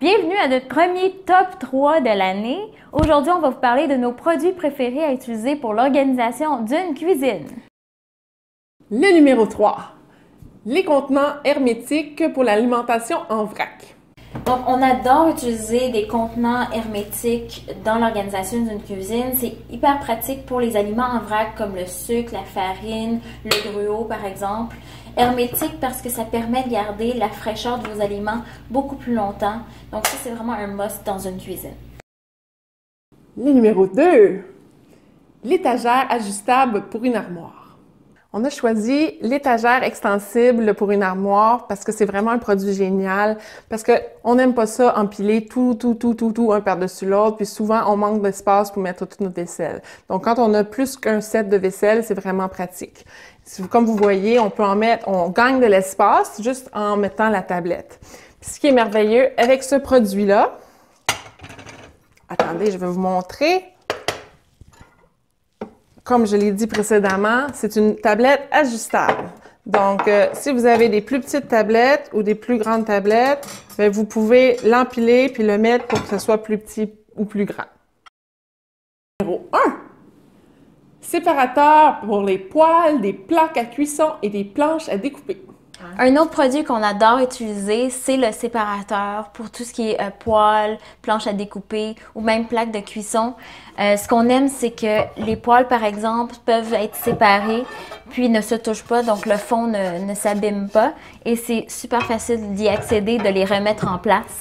Bienvenue à notre premier top 3 de l'année. Aujourd'hui, on va vous parler de nos produits préférés à utiliser pour l'organisation d'une cuisine. Le numéro 3, les contenants hermétiques pour l'alimentation en vrac. Donc, on adore utiliser des contenants hermétiques dans l'organisation d'une cuisine. C'est hyper pratique pour les aliments en vrac comme le sucre, la farine, le gruau par exemple. Hermétique parce que ça permet de garder la fraîcheur de vos aliments beaucoup plus longtemps. Donc ça, c'est vraiment un must dans une cuisine. Le numéro 2, l'étagère ajustable pour une armoire. On a choisi l'étagère extensible pour une armoire parce que c'est vraiment un produit génial, parce qu'on n'aime pas ça empiler tout un par-dessus l'autre, puis souvent on manque d'espace pour mettre toute notre vaisselle. Donc quand on a plus qu'un set de vaisselle, c'est vraiment pratique. Comme vous voyez, on gagne de l'espace juste en mettant la tablette. Puis ce qui est merveilleux avec ce produit-là, attendez, je vais vous montrer. Comme je l'ai dit précédemment, c'est une tablette ajustable. Donc, si vous avez des plus petites tablettes ou des plus grandes tablettes, bien, vous pouvez l'empiler puis le mettre pour que ce soit plus petit ou plus grand. Numéro 1. Séparateur pour les poêles, des plaques à cuisson et des planches à découper. Un autre produit qu'on adore utiliser, c'est le séparateur pour tout ce qui est poêles, planches à découper ou même plaques de cuisson. Ce qu'on aime, c'est que les poêles, par exemple, peuvent être séparées puis ne se touchent pas, donc le fond ne s'abîme pas et c'est super facile d'y accéder, de les remettre en place.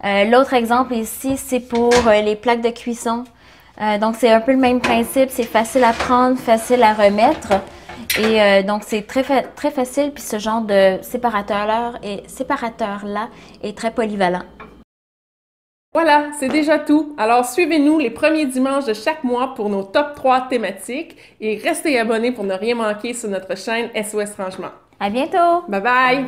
L'autre exemple ici, c'est pour les plaques de cuisson. Donc c'est un peu le même principe, c'est facile à prendre, facile à remettre. Et donc, c'est très facile, puis ce genre de séparateur-là est très polyvalent. Voilà, c'est déjà tout. Alors, suivez-nous les premiers dimanches de chaque mois pour nos top 3 thématiques et restez abonnés pour ne rien manquer sur notre chaîne SOS Rangement. À bientôt! Bye bye!